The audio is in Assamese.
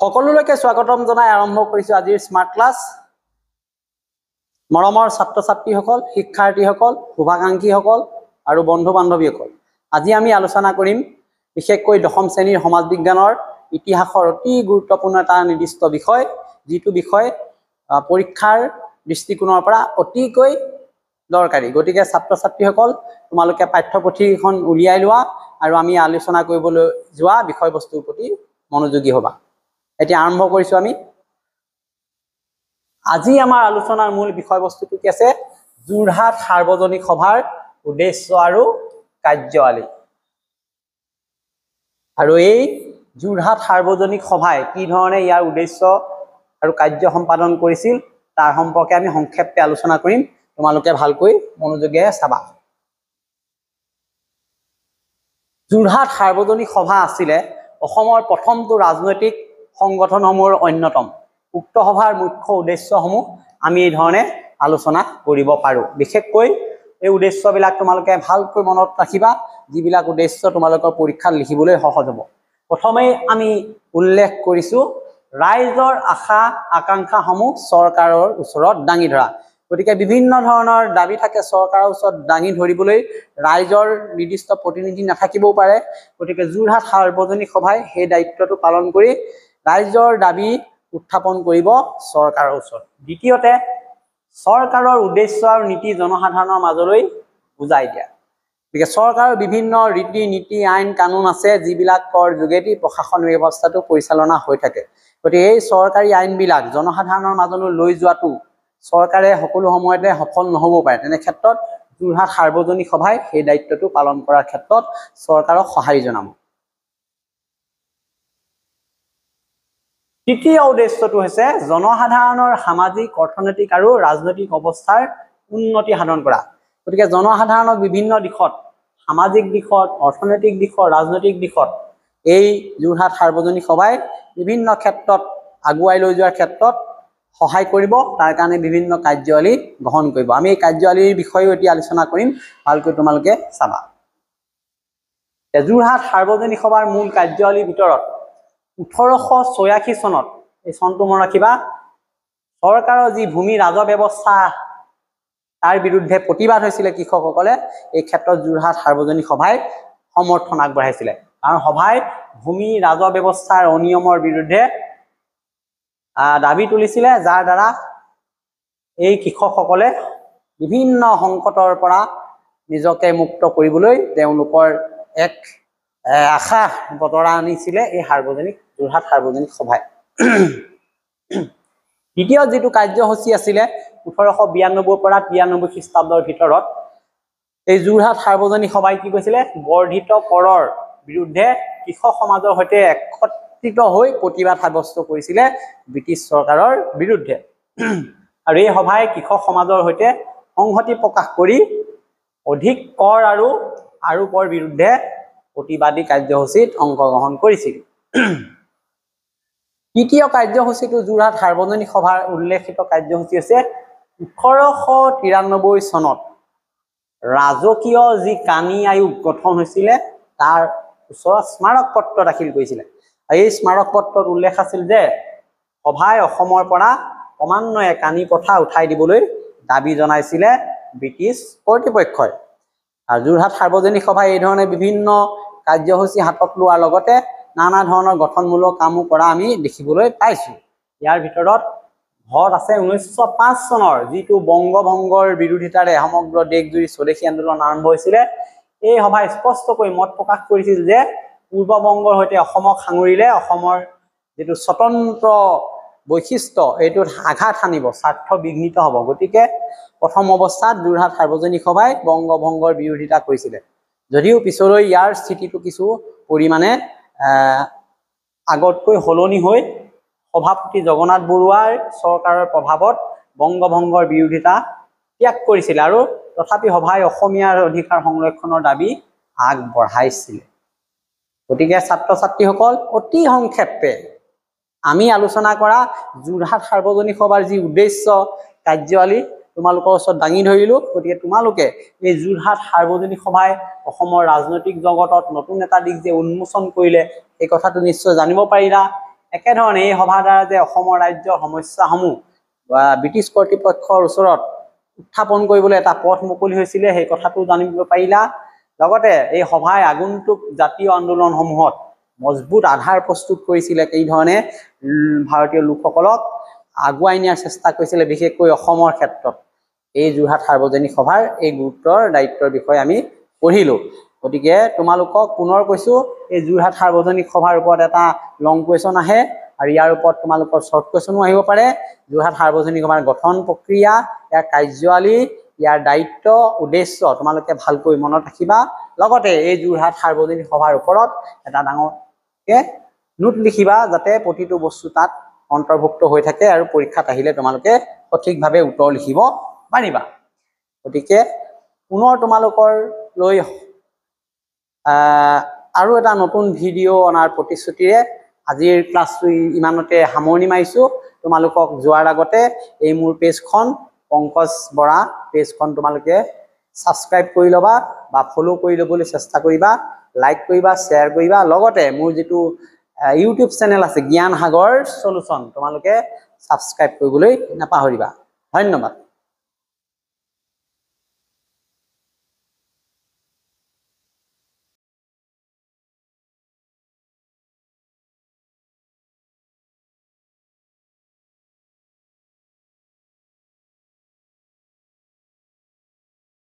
সকলোলৈকে স্বাগতম জনাই আৰম্ভ কৰিছো আজিৰ স্মাৰ্ট ক্লাছ। মৰমৰ ছাত্ৰ ছাত্ৰীসকল, শিক্ষাৰ্থীসকল, শুভাকাংক্ষীসকল আৰু বন্ধু বান্ধৱীসকল, আজি আমি আলোচনা কৰিম বিশেষকৈ দশম শ্ৰেণীৰ সমাজ বিজ্ঞানৰ ইতিহাসৰ অতি গুৰুত্বপূৰ্ণ এটা নিৰ্দিষ্ট বিষয়, যিটো বিষয় পৰীক্ষাৰ দৃষ্টিকোণৰ পৰা অতিকৈ দৰকাৰী। গতিকে ছাত্ৰ ছাত্ৰীসকল, তোমালোকে পাঠ্যপুথিখন উলিয়াই লোৱা আৰু আমি আলোচনা কৰিবলৈ যোৱা বিষয়বস্তুৰ প্ৰতি মনোযোগী হ'বা। এতিয়া আৰম্ভ কৰিছো আমি। আজি আমাৰ আলোচনাৰ মূল বিষয়বস্তুটো কি আছে? যোৰহাট সাৰ্বজনিক সভাৰ উদ্দেশ্য আৰু কাৰ্যাৱলী। আৰু এই যোৰহাট সাৰ্বজনিক সভাই কি ধৰণে ইয়াৰ উদ্দেশ্য আৰু কাৰ্য সম্পাদন কৰিছিল তাৰ সম্পৰ্কে আমি সংক্ষেপে আলোচনা কৰিম। তোমালোকে ভালকৈ মনোযোগেৰে চাবা। যোৰহাট সাৰ্বজনিক সভা আছিলে অসমৰ প্ৰথমটো ৰাজনৈতিক সংগঠনসমূহৰ অন্যতম। উক্ত সভাৰ মুখ্য উদ্দেশ্যসমূহ আমি এই ধৰণে আলোচনা কৰিব পাৰো। বিশেষকৈ এই উদ্দেশ্যবিলাক তোমালোকে ভালকৈ মনত ৰাখিবা, যিবিলাক উদ্দেশ্য তোমালোকৰ পৰীক্ষাত লিখিবলৈ সহজ হ'ব। প্ৰথমে আমি উল্লেখ কৰিছো ৰাইজৰ আশা আকাংক্ষাসমূহ চৰকাৰৰ ওচৰত দাঙি ধৰা। গতিকে বিভিন্ন ধৰণৰ দাবী থাকে চৰকাৰৰ ওচৰত দাঙি ধৰিবলৈ, ৰাইজৰ নিৰ্দিষ্ট প্ৰতিনিধি নাথাকিবও পাৰে। গতিকে যোৰহাট সাৰ্বজনিক সভাই সেই দায়িত্বটো পালন কৰি ৰাইজৰ দাবী উত্থাপন কৰিব চৰকাৰৰ ওচৰত। দ্বিতীয়তে, চৰকাৰৰ উদ্দেশ্য আৰু নীতি জনসাধাৰণৰ মাজলৈ বুজাই দিয়া। গতিকে চৰকাৰৰ বিভিন্ন ৰীতি নীতি আইন কানুন আছে, যিবিলাকৰ যোগেদি প্ৰশাসন ব্যৱস্থাটো পৰিচালনা হৈ থাকে। গতিকে এই চৰকাৰী আইনবিলাক জনসাধাৰণৰ মাজলৈ লৈ যোৱাটো চৰকাৰে সকলো সময়তে সফল নহ'ব পাৰে। তেনে ক্ষেত্ৰত যোৰহাট সাৰ্বজনিক সভাই সেই দায়িত্বটো পালন কৰাৰ ক্ষেত্ৰত চৰকাৰক সঁহাৰি জনাব। তৃতীয় উদ্দেশ্যটো হৈছে জনসাধাৰণৰ সামাজিক, অৰ্থনৈতিক আৰু ৰাজনৈতিক অৱস্থাৰ উন্নতি সাধন কৰা। গতিকে জনসাধাৰণক বিভিন্ন দিশত, সামাজিক দিশত, অৰ্থনৈতিক দিশত, ৰাজনৈতিক দিশত এই যোৰহাট সাৰ্বজনিক সভাই বিভিন্ন ক্ষেত্ৰত আগুৱাই লৈ যোৱাৰ ক্ষেত্ৰত সহায় কৰিব। তাৰ কাৰণে বিভিন্ন কাৰ্যাৱলী গ্ৰহণ কৰিব। আমি এই কাৰ্যাৱলীৰ বিষয়েও এতিয়া আলোচনা কৰিম, ভালকৈ তোমালোকে চাবা। যোৰহাট সাৰ্বজনিক সভাৰ মূল কাৰ্যাৱলীৰ ভিতৰত 1886 চনত, এই চনটো মনত ৰাখিবা, চৰকাৰৰ যি ভূমি ৰাজহ ব্যৱস্থা তাৰ বিৰুদ্ধে প্ৰতিবাদ হৈছিলে কৃষকসকলে, এই ক্ষেত্ৰত যোৰহাট সাৰ্বজনিক সভাই সমৰ্থন আগবঢ়াইছিলে। কাৰণ সভাই ভূমি ৰাজহ ব্যৱস্থাৰ অনিয়মৰ বিৰুদ্ধে দাবী তুলিছিলে, যাৰ দ্বাৰা এই কৃষকসকলে বিভিন্ন সংকটৰ পৰা নিজকে মুক্ত কৰিবলৈ তেওঁলোকৰ এক আশা বতৰা আনিছিলে এই যোৰহাট সাৰ্বজনিক সভাই। দ্বিতীয় যিটো কাৰ্যসূচী আছিলে 1892 পৰা 93 খ্ৰীষ্টাব্দৰ ভিতৰত, এই যোৰহাট সাৰ্বজনিক সভাই কি কৈছিলে? বৰ্ধিত কৰৰ বিৰুদ্ধে কৃষক সমাজৰ সৈতে একত্ৰিত হৈ প্ৰতিবাদ সাব্যস্ত কৰিছিলে ব্ৰিটিছ চৰকাৰৰ বিৰুদ্ধে। আৰু এই সভাই কৃষক সমাজৰ সৈতে সংহতি প্ৰকাশ কৰি অধিক কৰ আৰু আৰোপৰ বিৰুদ্ধে প্ৰতিবাদী কাৰ্যসূচীত অংশগ্ৰহণ কৰিছিল। তৃতীয় কাৰ্যসূচীটো যোৰহাট সাৰ্বজনিক সভাৰ উল্লেখিত কাৰ্যসূচী হৈছে 1893 চনত ৰাজকীয় যি কানি আয়োগ গঠন হৈছিলে তাৰ ওচৰত স্মাৰক পত্ৰ দাখিল কৰিছিলে। এই স্মাৰক পত্ৰত উল্লেখ আছিল যে সভাই অসমৰ পৰা ক্ৰমান্বয়ে কানি প্ৰথা উঠাই দিবলৈ দাবী জনাইছিলে ব্ৰিটিছ কৰ্তৃপক্ষই। আৰু যোৰহাট সাৰ্বজনিক সভাই এই ধৰণে বিভিন্ন কাৰ্যসূচী হাতত লোৱাৰ লগতে নানা ধৰণৰ গঠনমূলক কামো কৰা আমি দেখিবলৈ পাইছো। ইয়াৰ ভিতৰত ঘট আছে 1905 চনৰ যিটো বংগভংগৰ বিৰোধিতাৰে সমগ্ৰ দেশজুৰি স্বদেশী আন্দোলন আৰম্ভ হৈছিলে। এই সভাই স্পষ্টকৈ মত প্ৰকাশ কৰিছিল যে পূৰ্ববংগৰ সৈতে অসমক সাঙুৰিলে অসমৰ যিটো স্বতন্ত্ৰ বৈশিষ্ট্য এইটোত আঘাত সানিব, স্বাৰ্থ বিঘ্নিত হ'ব। গতিকে প্ৰথম অৱস্থাত যোৰহাট সাৰ্বজনিক সভাই বংগভংগৰ বিৰোধিতা কৰিছিলে, যদিও পিছলৈ ইয়াৰ স্থিতিটো কিছু পৰিমাণে আগতকৈ সলনি হৈ সভাপতি জগন্নাথ বৰুৱাৰ চৰকাৰৰ প্ৰভাৱত বংগভংগৰ বিৰোধিতা ত্যাগ কৰিছিল, আৰু তথাপি সভাই অসমীয়াৰ অধিকাৰ সংৰক্ষণৰ দাবী আগবঢ়াইছিলে। গতিকে ছাত্ৰ ছাত্ৰীসকল, অতি সংক্ষেপে আমি আলোচনা কৰা যোৰহাট সাৰ্বজনিক সভাৰ যি উদ্দেশ্য কাৰ্যাৱলী তোমালোকৰ ওচৰত দাঙি ধৰিলো। গতিকে তোমালোকে এই যোৰহাট সাৰ্বজনিক সভাই অসমৰ ৰাজনৈতিক জগতত নতুন এটা দিশ যে উন্মোচন কৰিলে, এই কথাটো নিশ্চয় জানিব পাৰিলা। একেধৰণে এই সভাৰ দ্বাৰা যে অসমৰ ৰাজ্যৰ সমস্যাসমূহ ব্ৰিটিছ কৰ্তৃপক্ষৰ ওচৰত উত্থাপন কৰিবলৈ এটা পথ মুকলি হৈছিলে সেই কথাটো জানিব পাৰিলা লগতে এই সভাই আগন্তুক জাতীয় আন্দোলনসমূহত মজবুত আধাৰ প্ৰস্তুত কৰিছিলে এই ধৰণে ভাৰতীয় লোকসকলক আগুৱাই নিয়াৰ চেষ্টা কৰিছিলে বিশেষকৈ অসমৰ ক্ষেত্ৰত এই যোৰহাট সাৰ্বজনীন সভাৰ এই গুৰুত্বৰ দায়িত্বৰ বিষয়ে আমি পঢ়িলো গতিকে তোমালোকক পুনৰ কৈছো এই যোৰহাট সাৰ্বজনীন সভাৰ ওপৰত এটা লং কুৱেশ্যন আহে আৰু ইয়াৰ ওপৰত তোমালোকৰ শৰ্ট কুৱেশ্যনো আহিব পাৰে যোৰহাট সাৰ্বজনীন সভাৰ গঠন প্ৰক্ৰিয়া ইয়াৰ কাৰ্যাৱলী ইয়াৰ দায়িত্ব উদ্দেশ্য তোমালোকে ভালকৈ মনত ৰাখিবা লগতে এই যোৰহাট সাৰ্বজনীন সভাৰ ওপৰত এটা ডাঙৰকে নোট লিখিবা যাতে প্ৰতিটো বস্তু তাত অন্তৰ্ভুক্ত হৈ থাকে আৰু পৰীক্ষাত আহিলে তোমালোকে সঠিকভাৱে উত্তৰ লিখিব পাৰিবা গতিকে পুনৰ তোমালোকৰ লৈ আৰু এটা নতুন ভিডিঅ' অনাৰ প্ৰতিশ্ৰুতিৰে আজিৰ ক্লাছটো ইমানতে সামৰণি মাৰিছো তোমালোকক যোৱাৰ আগতে এই মোৰ পেজখন পংকজ বৰা পেজখন তোমালোকে সাবস্ক্ৰাইব কৰি ল'বা বা ফলো কৰি ল'বলৈ চেষ্টা কৰিবা লাইক কৰিবা শ্বেয়াৰ কৰিবা লগতে মোৰ যিটো ইউটিউব চেনেল আছে জ্ঞান সাগৰ সলিউশন তোমালোকে সাবস্ক্ৰাইব কৰিবলৈ নাপাহৰিবা ধন্যবাদ